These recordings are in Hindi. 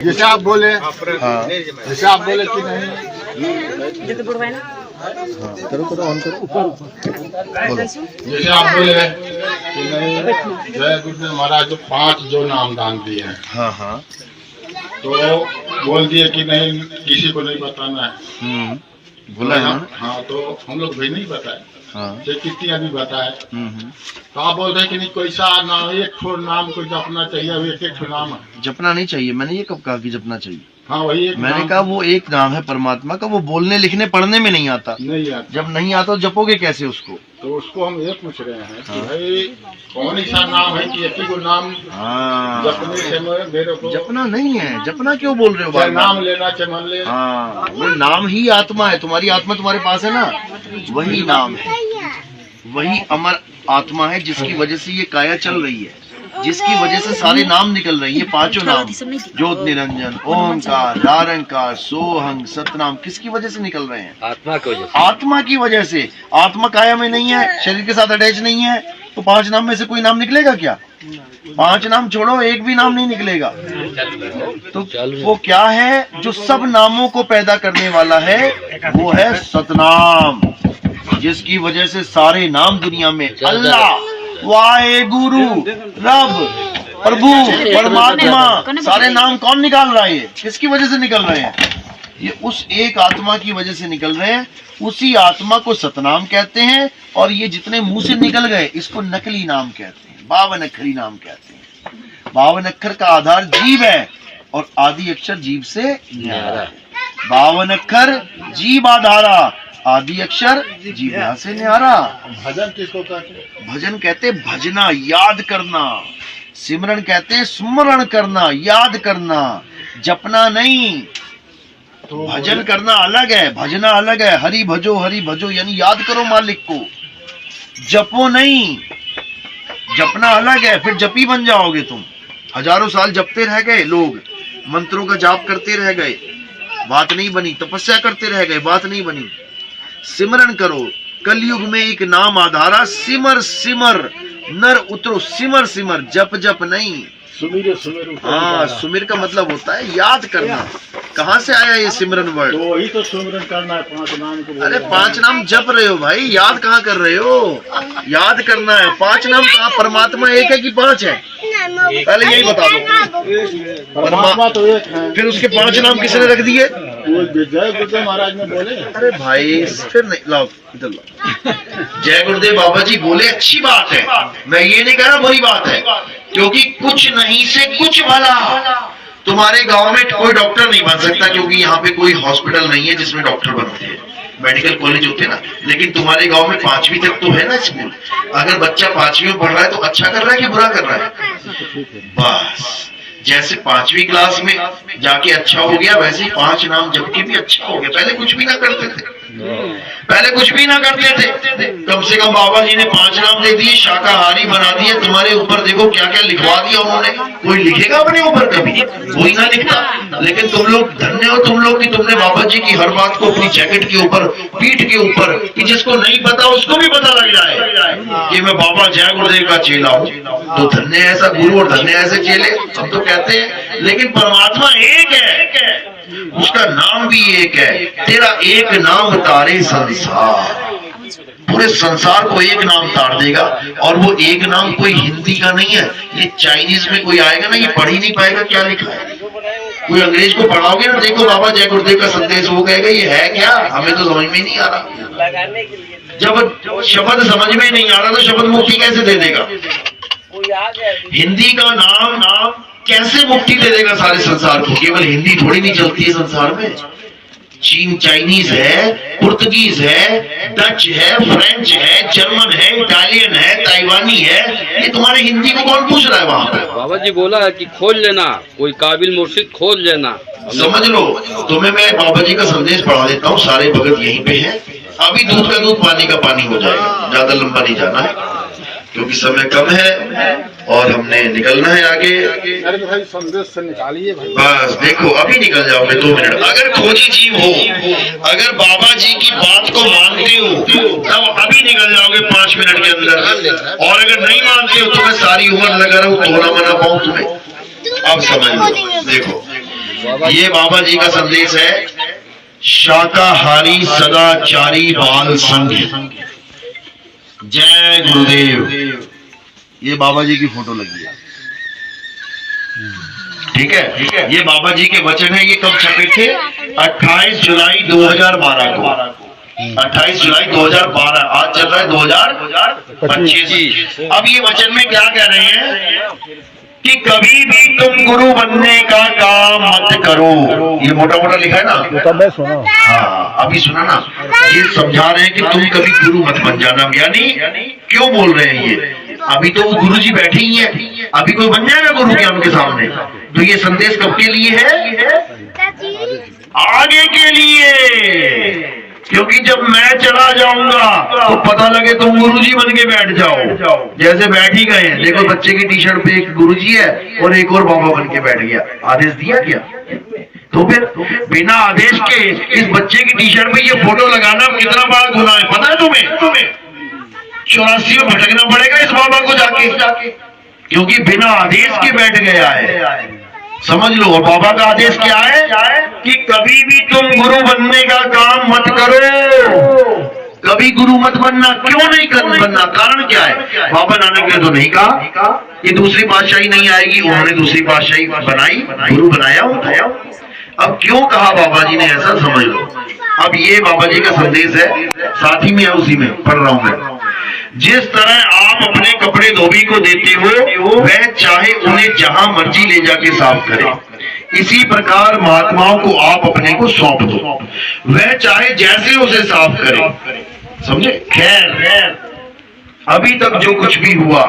जैसे आप बोले, जैसे आप बोले कि नहीं, करो करो ऑन करो ऊपर जैसे आप बोले कि नहीं जय गुरुदेव महाराज जो 5 जो नाम दान दिए हैं, हाँ हाँ तो बोल दिए कि नहीं किसी को नहीं बताना है। बोला है ना। हाँ, तो हम लोग भी नहीं बताए, हाँ कितनी अभी बताए। तो आप बोल रहे कि नहीं कोई सा नाम, एक ठो नाम को जपना चाहिए। अब एक ठो नाम है, जपना नहीं चाहिए। मैंने ये कब कहा कि जपना चाहिए? हाँ वही एक मैंने नाम, कहा वो एक नाम है परमात्मा का, वो बोलने लिखने पढ़ने में नहीं आता। नहीं आता। जब नहीं आता तो जपोगे कैसे उसको? तो उसको हम ये पूछ रहे हैं कि भाई कौन सा नाम है कि एक ही को नाम जपने से मेरे को जपना नहीं है। जपना क्यों बोल रहे हो? चाहे बार नाम लेना चाहे मान ले। हाँ, वो नाम ही आत्मा है। तुम्हारी आत्मा तुम्हारे पास है ना, वही नाम है, वही अमर आत्मा है जिसकी वजह से ये काया चल रही है, जिसकी वजह से सारे नाम निकल रहे हैं। ये 5 नाम, ज्योत निरंजन, ओंकार, निरंकार, सोहंग, सतनाम, किसकी वजह से निकल रहे हैं? आत्मा की वजह से। आत्मा की वजह से। आत्मा काया में नहीं है, शरीर के साथ अटैच नहीं है, तो 5 नाम में से कोई नाम निकलेगा क्या? 5 नाम छोड़ो, एक भी नाम नहीं निकलेगा। तो वो क्या है जो सब नामों को पैदा करने वाला है? वो है सतनाम, जिसकी वजह से सारे नाम दुनिया में अल्लाह, वाहे गुरु, रब, प्रभु, परमात्मा, सारे नाम कौन निकाल रहा है? किसकी वजह से निकल रहे हैं? ये उस एक आत्मा की वजह से निकल रहे हैं। उसी आत्मा को सतनाम कहते हैं। और ये जितने मुंह से निकल गए इसको नकली नाम कहते हैं, 52 अक्षरी नाम कहते हैं। 52 अक्षर का आधार जीव है और आदि अक्षर जीव से न्यारा है। 52 अक्षर जीव आधारा, आदि अक्षर जीवा से न्यारा। भजन किसको कहते हैं? भजन कहते भजना, याद करना। सिमरन कहते स्मरण करना, याद करना, जपना नहीं। तो भजन करना अलग है, भजना अलग है। हरि भजो यानी याद करो मालिक को, जपो नहीं। जपना अलग है, फिर जपी बन जाओगे तुम। हजारों साल जपते रह गए लोग, मंत्रों का जाप करते रह गए, बात नहीं बनी। तपस्या करते रह गए, बात नहीं बनी। सिमरन करो। कलयुग में एक नाम आधारा, सिमर सिमर, नर उतरो, सिमर सिमर, जप जप नहीं। सुमिर सुमिर। हाँ, सुमिर का मतलब होता है याद करना। कहाँ से आया ये सिमरन वर्ड? तो वही तो सुमिरन करना है, 5 नाम को। अरे 5 नाम जप रहे हो भाई, याद कहाँ कर रहे हो? याद करना है। 5 नाम कहाँ? परमात्मा एक है कि 5 है? पहले यही बता दो। परमात्मा तो एक है। फिर उसके 5 नाम किसने रख दिए? जय गुरुदेव महाराज ने बोले। अरे भाई फिर नहीं, लाओ इधर लाओ। जय गुरुदेव बाबा जी बोले, अच्छी बात है, मैं ये नहीं कह रहा बुरी बात है, क्योंकि कुछ नहीं से कुछ भला। तुम्हारे गांव में कोई डॉक्टर नहीं बन सकता, क्योंकि यहाँ पे कोई हॉस्पिटल नहीं है जिसमें डॉक्टर बनते हैं, मेडिकल कॉलेज होते हैं ना। लेकिन तुम्हारे गांव में 5वीं तक तो है ना स्कूल। अगर बच्चा 5वीं में पढ़ रहा है तो अच्छा कर रहा है कि बुरा कर रहा है? बस जैसे 5वीं क्लास में जाके अच्छा हो गया, वैसे ही 5 नाम जप के भी अच्छा हो गया। पहले कुछ भी ना करते थे, पहले कुछ भी ना करते थे। कम से कम बाबा जी ने 5 नाम दे दिए, शाकाहारी बना दिए। तुम्हारे ऊपर देखो क्या क्या लिखवा दिया उन्होंने। कोई लिखेगा अपने ऊपर? कभी कोई ना लिखता। लेकिन तुम लोग धन्य हो, तुम लोग कि तुमने बाबा जी की हर बात को अपनी जैकेट के ऊपर, पीठ के ऊपर, कि जिसको नहीं पता उसको भी पता लग जाए कि मैं बाबा जय गुरुदेव का चेला हूँ। तो धन्य ऐसा गुरु और धन्य ऐसे चेले, हम तो कहते हैं। लेकिन परमात्मा एक है, उसका नाम भी एक है। तेरा एक नाम तारे संसार, पूरे संसार को एक नाम तार देगा। और वो एक नाम कोई हिंदी का नहीं है, ये चाइनीज में कोई आएगा ना, ये पढ़ ही नहीं पाएगा क्या लिखा है। कोई अंग्रेज को पढ़ाओगे ना, देखो बाबा जय गुरुदेव का संदेश, वो कहेगा ये है क्या, हमें तो समझ में नहीं आ रहा। जब शब्द समझ में नहीं आ रहा तो शब्द मुक्ति कैसे दे देगा? हिंदी का नाम कैसे मुक्ति दे देगा सारे संसार को? केवल हिंदी थोड़ी नहीं चलती है संसार में। चीन चाइनीज है, पुर्तगीज है, डच है, फ्रेंच है, जर्मन है, इटालियन है, ताइवानी है। ये तुम्हारे हिंदी को कौन पूछ रहा है वहाँ पे? बाबा जी बोला है कि खोज लेना, कोई काबिल मुर्शिद खोज लेना। समझ लो, तुम्हें मैं बाबा जी का संदेश पढ़ा देता हूँ। सारे भगत यहीं पे हैं। अभी दूध का दूध, पानी का पानी हो जाएगा, ज्यादा लंबा नहीं जाना है क्योंकि समय कम है और हमने निकलना है आगे। अरे भाई संदेश से निकालिए भाई। बस देखो, अभी निकल जाओगे 2 मिनट। अगर खोजी जीव हो, अगर बाबा जी की बात को मानते हो, तब अभी निकल जाओगे 5 मिनट के अंदर। और अगर नहीं मानते हो तो मैं सारी उम्र लगा रहा हूँ, तोड़ा मना पाऊं तुम्हें। अब समझ लो, देखो ये बाबा जी का संदेश है, शाकाहारी सदाचारी बाल संघ। जय गुरुदेव। ये बाबा जी की फोटो लगी है, ठीक है, ठीक है। ये बाबा जी के वचन है। ये कब छपे थे? 28 जुलाई 2012 को। 28 जुलाई 2012। आज चल रहा है 2025। अब ये वचन में क्या कह रहे हैं कि कभी भी तुम गुरु बनने का काम मत करो। ये मोटा मोटा लिखा है ना, हाँ अभी सुना ना। ये समझा रहे हैं कि तुम कभी गुरु मत बन जाना। यानी क्यों बोल रहे हैं ये? अभी तो वो गुरु जी बैठे ही हैं, अभी कोई बन जाएगा गुरु क्या उनके सामने? तो ये संदेश कब के लिए है? आगे के लिए। क्योंकि जब मैं चला जाऊंगा तो पता लगे तुम गुरुजी बन के बैठ जाओ। जैसे बैठ ही गए हैं, देखो बच्चे की टी शर्ट पे एक गुरुजी है और एक और बाबा बन के बैठ गया। आदेश दिया क्या? तो फिर बिना आदेश के इस बच्चे की टी शर्ट पे ये फोटो लगाना कितना बड़ा गुनाह है, पता है तुम्हें? 84 में भटकना पड़ेगा इस बाबा को जाके, क्योंकि बिना आदेश के बैठ गया है। समझ लो। और बाबा का आदेश क्या है कि कभी भी तुम गुरु बनने का काम मत करो। कभी गुरु मत बनना। क्यों नहीं बनना? कारण क्या है? बाबा नानक ने तो नहीं कहा कि दूसरी पातशाही नहीं आएगी, उन्होंने दूसरी पातशाही बनाई, गुरु बनाया उठाया। अब क्यों कहा बाबा जी ने ऐसा, समझ लो। अब ये बाबा जी का संदेश है, साथ ही में उसी में पढ़ रहा हूं मैं। जिस तरह आप अपने कपड़े धोबी को देते हो, वह चाहे उन्हें जहां मर्जी ले जाके साफ करे, इसी प्रकार महात्माओं को आप अपने को सौंप दो, वह चाहे जैसे उसे साफ करे। समझे? खैर अभी तक जो कुछ भी हुआ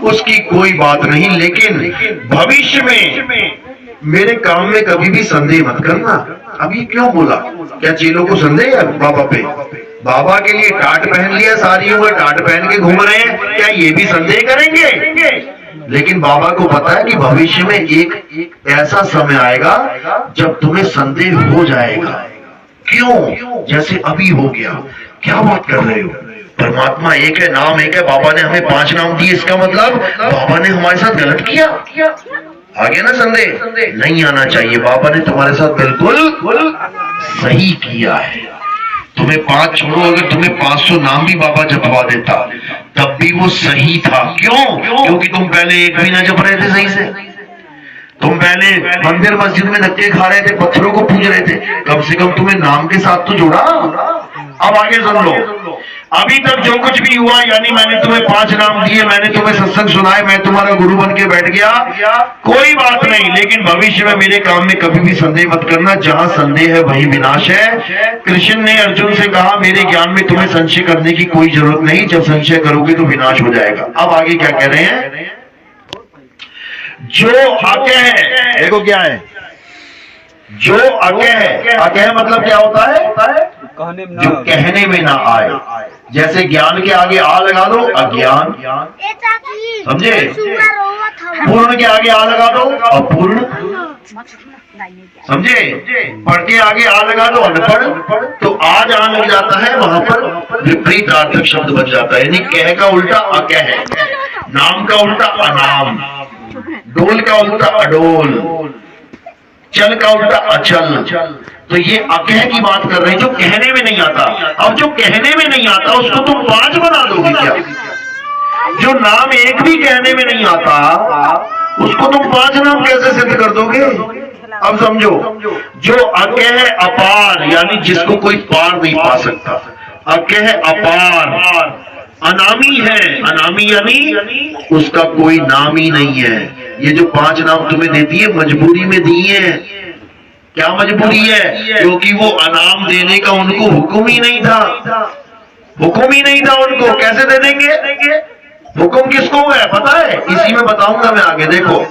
उसकी कोई बात नहीं, लेकिन भविष्य में मेरे काम में कभी भी संदेह मत करना। अभी क्यों बोला? क्या चेलों को संदेह है बाबा पे? बाबा के लिए टाट पहन लिया, सारी उम्र टाट पहन के घूम रहे हैं, क्या ये भी संदेह करेंगे? लेकिन बाबा को पता है कि भविष्य में एक ऐसा समय आएगा जब तुम्हें संदेह हो जाएगा। क्यों? जैसे अभी हो गया। क्या बात कर रहे हो? परमात्मा एक है, नाम एक है, बाबा ने हमें 5 नाम दिए, इसका मतलब बाबा ने हमारे साथ गलत किया? आगे ना संदेह नहीं आना चाहिए। बाबा ने तुम्हारे साथ बिल्कुल सही किया है। तुम्हें 5 छोड़ो, अगर तुम्हें 500 नाम भी बाबा जपवा देता तब भी वो सही था। क्यों? क्योंकि तुम पहले एक भी ना जप रहे थे सही से। तुम पहले मंदिर मस्जिद में धक्के खा रहे थे, पत्थरों को पूज रहे थे। कम से कम तुम्हें नाम के साथ तो जोड़ा। अब आगे सुन लो। अभी तक जो कुछ भी हुआ, यानी मैंने तुम्हें 5 नाम दिए, मैंने तुम्हें सत्संग सुनाए, मैं तुम्हारा गुरु बन के बैठ गया, कोई बात नहीं। लेकिन भविष्य में मेरे काम में कभी भी संदेह मत करना। जहां संदेह है वही विनाश है। कृष्ण ने अर्जुन से कहा, मेरे ज्ञान में तुम्हें संशय करने की कोई जरूरत नहीं, जब संशय करोगे तो विनाश हो जाएगा। अब आगे क्या कह रहे हैं? जो अकह है, देखो क्या है जो अकह है। अकह मतलब क्या होता है? जो कहने में ना आए। जैसे ज्ञान के आगे आ लगा दो, अज्ञान। समझे? पूर्ण के आगे आ लगा दो, अपूर्ण। समझे? पढ़ के आगे आ लगा दो, अनपढ़। तो आ जहां लग जाता है वहां पर विपरीतार्थक शब्द बन जाता है। यानी कह का उल्टा अकह है, नाम का उल्टा अनाम, डोल का उल्टा अडोल, चल का उल्टा अचल। तो ये अकह की बात कर रहे हैं, जो कहने में नहीं आता। अब जो कहने में नहीं आता उसको तुम 5 बना दोगे क्या? जो नाम एक भी कहने में नहीं आता उसको तुम 5 नाम कैसे सिद्ध कर दोगे? अब समझो, जो अकह अपार, यानी जिसको कोई पार नहीं पा सकता। अकह अपार, अनामी है, अनामी यानी उसका कोई नाम ही नहीं है। ये जो 5 नाम तुम्हें देती है मजबूरी में दिए हैं। क्या मजबूरी है? क्योंकि वो अनाम देने का उनको हुक्म ही नहीं था। हुक्म ही नहीं था उनको, कैसे दे देंगे? हुक्म किसको है पता है? इसी में बताऊंगा मैं आगे। देखो,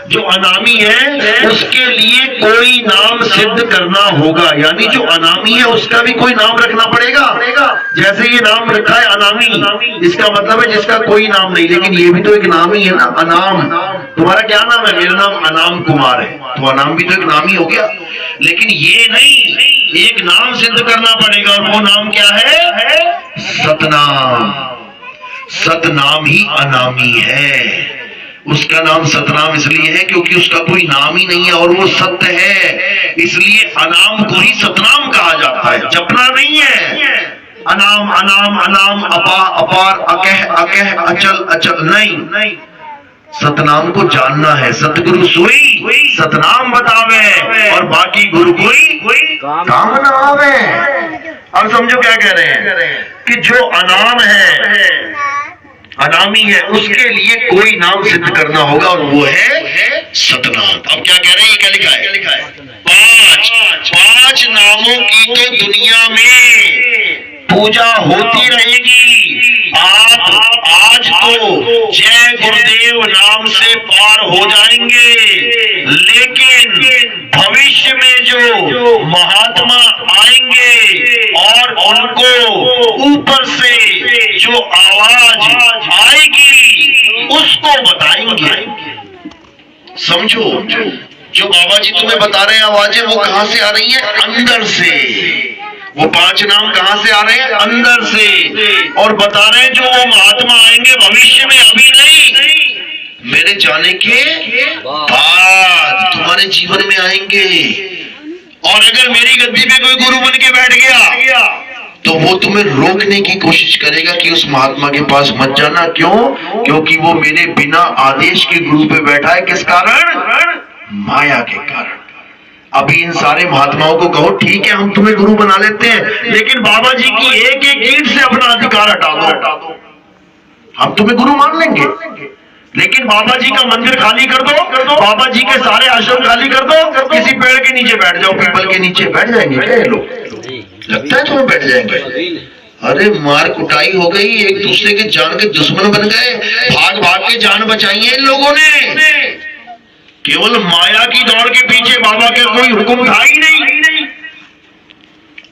जो अनामी है उसके लिए कोई नाम सिद्ध करना होगा, यानी जो अनामी है उसका भी कोई नाम रखना पड़ेगा। जैसे ये नाम रखा है अनामी, इसका मतलब है जिसका कोई नाम नहीं, लेकिन ये भी तो एक नाम ही है ना, अनाम। तुम्हारा क्या नाम है? मेरा नाम अनाम कुमार है, तो अनाम भी तो एक नाम ही हो गया। लेकिन ये नहीं, एक नाम सिद्ध करना पड़ेगा, और वो नाम क्या है? सतनाम। सतनाम ही अनामी है। उसका नाम सतनाम इसलिए है क्योंकि उसका कोई नाम ही नहीं है और वो सत्य है, इसलिए अनाम को ही सतनाम कहा जाता है, जपना नहीं है। अनाम अनाम अनाम अपा अपार अकह अकह अचल अचल नहीं, सतनाम को जानना है। सतगुरु सोई सतनाम बतावे और बाकी गुरु कोई काम ना आवे। अब समझो क्या कह रहे हैं कि जो अनाम है, अनामी है, उसके लिए कोई नाम सिद्ध करना होगा और वो है सतनाम। अब क्या कह रहे हैं, ये क्या लिखा है? पांच नामों की तो दुनिया में पूजा होती रहेगी। आप आज तो जय गुरुदेव नाम से पार हो जाएंगे, लेकिन भविष्य में जो महात्मा आएंगे और उनको ऊपर से जो आवाज आएगी उसको बताएंगे। समझो, जो बाबा जी तुम्हें बता रहे हैं आवाजें, वो कहां से आ रही हैं? अंदर से। वो पांच नाम कहां से आ रहे हैं? अंदर से। और बता रहे हैं जो वो महात्मा आएंगे भविष्य में, अभी नहीं, मेरे जाने के बाद तुम्हारे जीवन में आएंगे। और अगर मेरी गद्दी पे कोई गुरु बन के बैठ गया तो वो तुम्हें रोकने की कोशिश करेगा कि उस महात्मा के पास मत जाना। क्यों? क्योंकि वो मेरे बिना आदेश के गुरु पे बैठा है। किस कारण? माया के कारण। अभी इन सारे महात्माओं को कहो ठीक है हम तुम्हें गुरु बना लेते हैं, लेकिन बाबा जी की एक एक ईंट से अपना अधिकार हटा दो, हम तुम्हें गुरु मान लेंगे। लेकिन बाबा जी का मंदिर खाली कर दो, बाबा जी के सारे आश्रम खाली कर दो, किसी पेड़ के नीचे बैठ जाओ, पीपल के नीचे बैठ जाएंगे क्या ये लोग? लगता है तुम्हें बैठ जाएंगे? अरे मार कुटाई हो गई, एक दूसरे के जान के दुश्मन बन गए, भाग भाग के जान बचाई है इन लोगों ने। केवल माया की दौड़ के पीछे बाबा का कोई हुक्म था ही नहीं।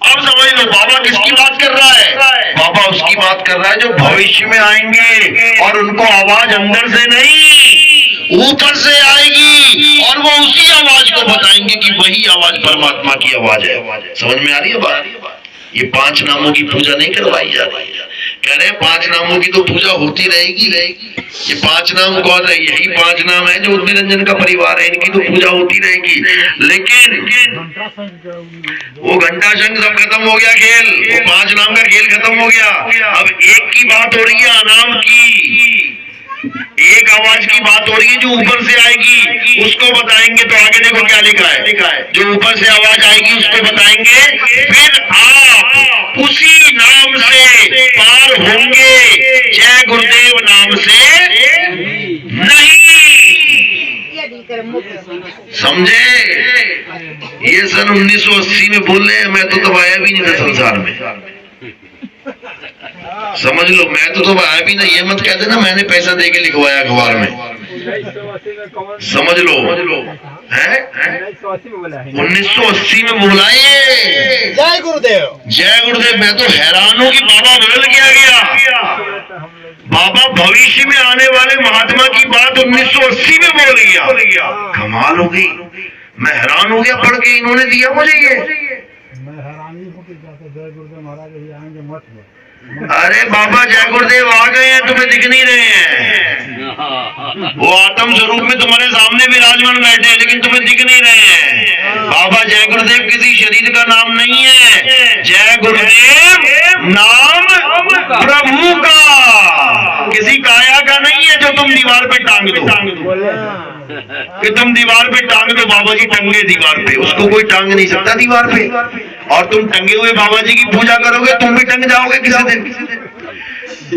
अब समझ लो बाबा किसकी बात कर रहा है? बाबा उसकी बात कर रहा है जो भविष्य में आएंगे और उनको आवाज अंदर से नहीं ऊपर से आएगी और वो उसी आवाज को बताएंगे कि वही आवाज परमात्मा की आवाज है। समझ में आ रही है बात? ये पांच नामों की पूजा नहीं करवाई जा रही है। कह रहे हैं पांच नामों की तो पूजा होती रहेगी। ये पांच नाम कौन है? यही पांच नाम है जो निरंजन का परिवार है, इनकी तो पूजा होती रहेगी। लेकिन वो घंटा शंख सब खत्म हो गया खेल, वो पांच नाम का खेल खत्म हो गया। अब एक की बात हो रही है अनाम की, एक आवाज की बात हो रही है जो ऊपर से आएगी, उसको बताएंगे। तो आगे देखो क्या लिखा है, जो ऊपर से आवाज आएगी उसको बताएंगे, फिर आप उसी नाम से पार होंगे, जय गुरुदेव नाम से नहीं। समझे? ये सन 1980 में बोल रहे हैं, मैं तो तब आया भी नहीं था संसार में। समझ लो, मैं तो आया भी नहीं। ये मत कह देना मैंने पैसा दे के लिखवाया अखबार में। समझ लो, है 1980 में बोला ये जय गुरुदेव, जय गुरुदेव। मैं तो हैरान हूं कि बाबा बदल गया। बाबा भविष्य में आने वाले महात्मा की बात 1980 में बोल गया। कमाल हो गई, मैं हैरान हो गया पढ़ के। इन्होंने दिया मुझे ये। मैं हैरान ही हूँ कि जय गुरुदेव महाराज ये आएंगे मत में। अरे बाबा जय गुरुदेव आ गए हैं, तुम्हें दिख नहीं रहे हैं। वो आत्म स्वरूप में तुम्हारे सामने विराजमान बैठे हैं, लेकिन तुम्हें दिख नहीं रहे हैं। बाबा जय गुरुदेव किसी शरीर का नाम नहीं है। जय गुरुदेव नाम प्रभु का, किसी काया का नहीं है जो तुम दीवार पे टांग दो। कि तुम दीवार पे टांग दो, बाबा जी टंगे दीवार पे, उसको कोई टांग नहीं सकता दीवार पे। और तुम टंगे हुए बाबा जी की पूजा करोगे, तुम भी टंग जाओगे किसी दिन।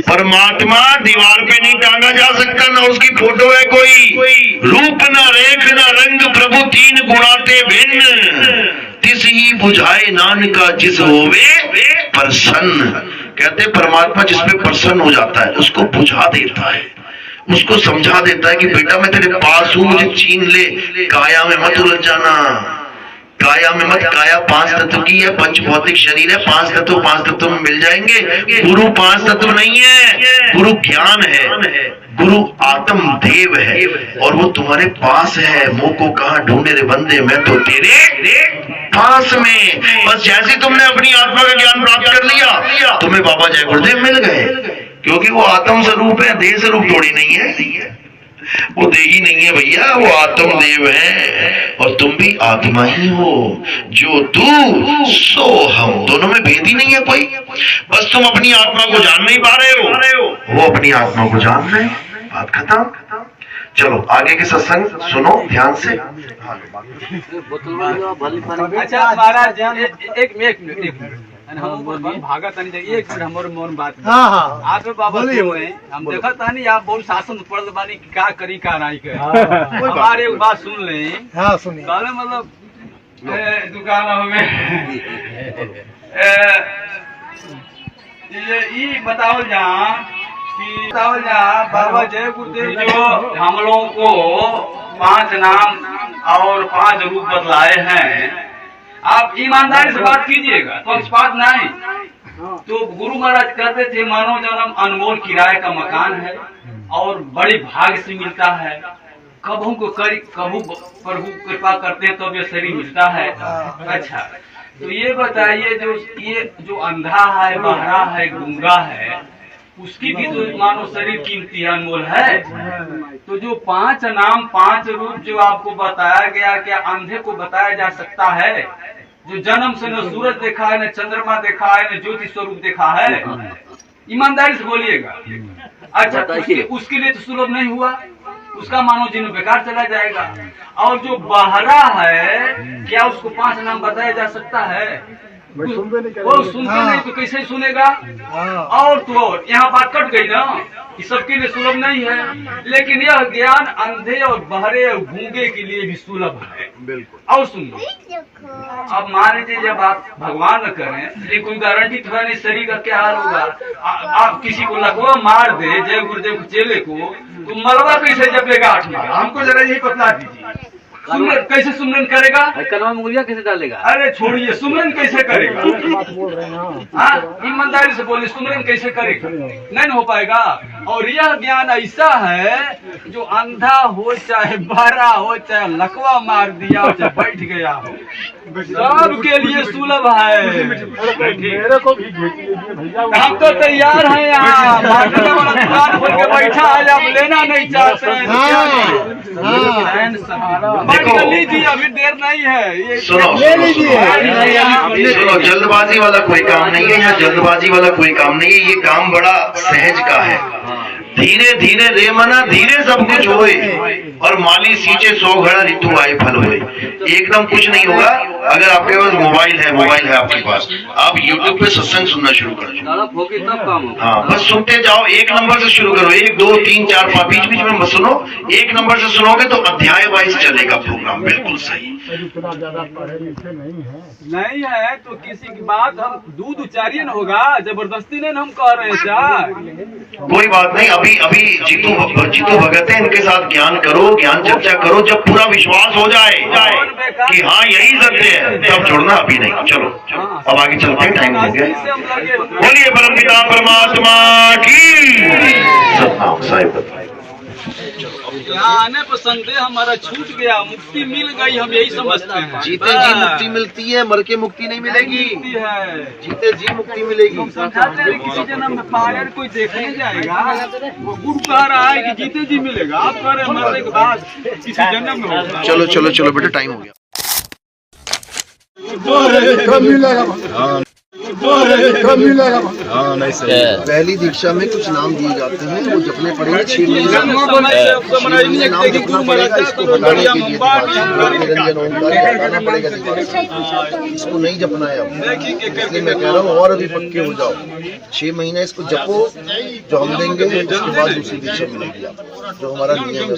परमात्मा दीवार पे नहीं टांगा जा सकता, ना उसकी फोटो है कोई। रूप न रेख न रंग प्रभु तीन गुणाते भिन्न, तिस ही बुझाए नानका जिस होवे प्रसन्न। कहते परमात्मा जिसपे प्रसन्न हो जाता है उसको बुझा देता है, उसको समझा देता है कि बेटा मैं तेरे पास हूं, मुझे छीन ले, काया में मत उलझ जाना। काया में मत, काया पांच तत्व की है, पंच भौतिक शरीर है, पांच तत्व में मिल जाएंगे। गुरु पांच तत्व नहीं है, गुरु ज्ञान है, गुरु आत्म देव है और वो तुम्हारे पास है। मुंह को कहां ढूंढे रे बंदे, मैं तो तेरे पास में। बस जैसे तुमने अपनी आत्मा का ज्ञान प्राप्त कर लिया, तुम्हें बाबा जय गुरुदेव मिल गए, क्योंकि वो आत्म स्वरूप है, देह स्वरूप थोड़ी नहीं है। वो देही नहीं है भैया, वो आत्म देव है और तुम भी आत्मा ही हो। जो तू सो हम, दोनों में भेद ही नहीं है कोई। बस तुम अपनी आत्मा को जान नहीं पा रहे हो, वो अपनी आत्मा को जान रहे। बात खत्म। चलो आगे के सत्संग सुनो ध्यान से। अच्छा महाराज एक मिनट हम भागा तनी जाइए एक मिनट हमारे मन बात। हाँ हाँ आप बाबा बोले हम देखा तानी आप बहुत शासन पढ़ बानी कि का करी का नहीं करे। हमारे एक बात सुन ले। हाँ सुनिए। कहले मतलब दुकान में ये बताओ बाबा जय गुरुदेव जो हम लोगों को 5 नाम और 5 रूप बतलाए हैं, आप ईमानदारी से बात कीजिएगा, पक्षपात नहीं। तो गुरु महाराज कहते थे मानव जन्म अनमोल किराए का मकान है और बड़ी भाग्य से मिलता है। कबू प्रभु कृपा करते हैं तो ये शरीर मिलता है। अच्छा तो ये बताइए ये जो अंधा है, बहरा है, गूंगा है, उसकी भी तो मानो शरीर कीमती अनमोल है। तो जो 5 नाम 5 रूप जो आपको बताया गया, क्या अंधे को बताया जा सकता है जो जन्म से न सूरज देखा है, न चंद्रमा देखा है, न ज्योति स्वरूप देखा है? ईमानदारी से बोलिएगा। अच्छा उसके लिए तो सुलभ नहीं हुआ, उसका मानो जीवन बेकार चला जाएगा। और जो बहरा है क्या उसको 5 नाम बताया जा सकता है? वो सुनते नहीं तो कैसे सुनेगा? और तो यहाँ बात कट गई ना कि सबके लिए सुलभ नहीं है, लेकिन यह ज्ञान अंधे और बहरे और गूंगे के लिए भी सुलभ है। बिल्कुल। और सुन लो, अब मान लीजिए जब आप भगवान न करें, लेकिन कोई गारंटी थोड़ा नहीं शरीर का क्या हाल होगा। आप किसी को लकवा मार दे जय गुरुदेव चेले को, तो मलबा कैसे जपेगा 8 में? हमको जरा यही बतला दीजिए। सुमरन कैसे सुमरन करेगा? कलमा में मुर्गिया कैसे डालेगा? अरे छोड़िए, सुमरन कैसे करेगा? हाँ ईमानदारी से बोले, सुमरन कैसे करेगा? नहीं हो पाएगा। और यह ज्ञान ऐसा है जो अंधा हो चाहे बहरा हो चाहे लकवा मार दिया हो चाहे बैठ गया हो, सबके लिए सुलभ है। मेरे को भी भेज लीजिए भैया। हम तो तैयार हैं यहाँ भागने वाला दुकान खोल के बैठा है, आप लेना नहीं चाहते हैं। लीजिए अभी देर नहीं है, ये सुनो ले लीजिए। सुनो, जल्दबाजी वाला कोई काम नहीं है यहाँ, जल्दबाजी वाला कोई काम नहीं है। ये काम बड़ा सहज का है। धीरे धीरे रे मना धीरे सब कुछ होए और माली सींचे 100 घड़ा ऋतु आए फल होए। एकदम कुछ नहीं होगा। अगर आपके पास मोबाइल है आपके पास, आप YouTube पे सत्संग सुनना शुरू कर दो। हाँ बस सुनते जाओ, 1 नंबर से शुरू करो, 1 2 3 4 5 बीच बीच में मत सुनो। 1 नंबर से सुनोगे तो अध्याय वाइज चलेगा प्रोग्राम। बिल्कुल सही। इतना ज्यादा पढ़े लिखे नहीं है तो किसी की बात हम दूध उच्चारिए न होगा, जबरदस्ती नहीं हम कह रहे हैं सर। कोई बात नहीं। अभी जीतू भगत है, इनके साथ ज्ञान करो, ज्ञान चर्चा करो। जब पूरा विश्वास हो जाए कि हाँ यही सत्य है तब छोड़ना, अभी नहीं। चलो अब आगे चलते हैं, टाइम हो गया। बोलिए परमपिता परमात्मा की सतनाम साहिब। यहाँ आने पर संदेह हमारा छूट गया, मुक्ति मिल गई, हम यही समझते हैं। जीते जी मुक्ति मिलती है, मर के मुक्ति नहीं मिलेगी। जीते जी मुक्ति मिलेगी। हम समझाते हैं किसी जन्म में पायर कोई देखने जाएगा, वो गुरु कह रहा है कि जीते जी मिलेगा, आप कह रहे हैं मरने के बाद किसी जन्म में होगा। चलो बेटा, टाइम हो गया। पहली दीक्षा में कुछ नाम दिए जाते हैं, वो जपने पड़ेंगे 6 महीने नाम जपना पड़ेगा। इसको बताने के लिए निरंजन ओंकार बताना पड़ेगा। इसको नहीं जपना है अब, इसलिए मैं कह रहा हूँ और अभी पक्के हो जाओ। 6 महीने इसको जपो, जो हम देंगे उसके बाद दूसरी दीक्षा मिलेगी आपको। जो हमारा नियम है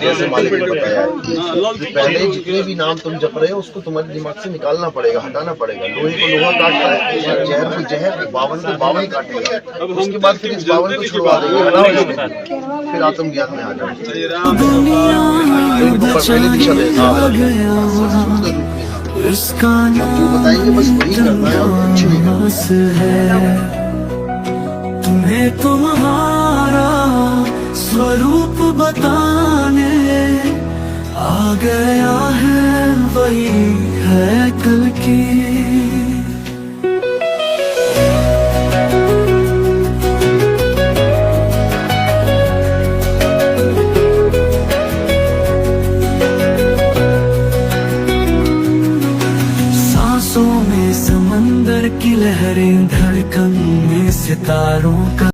जैसे मालिक ने बताया कि पहले जितने भी नाम तुम जप रहे हो उसको तुम्हारे दिमाग से निकालना पड़ेगा, हटाना पड़ेगा। लोहे को लोहा काटता है, जहर को जहर, बावन को बावन काटेगा। उसके बाद फिर इस बावन को छुड़वा देंगे, फिर आत्मज्ञान में आ जाएंगे। पहले दिशा जो बताएंगे बस वही करना है और कुछ नहीं करना। तुम्हें तुम्हारा स्वरूप बताने आ गया है, वही है कल की। समंदर की लहरें, धड़कन में सितारों का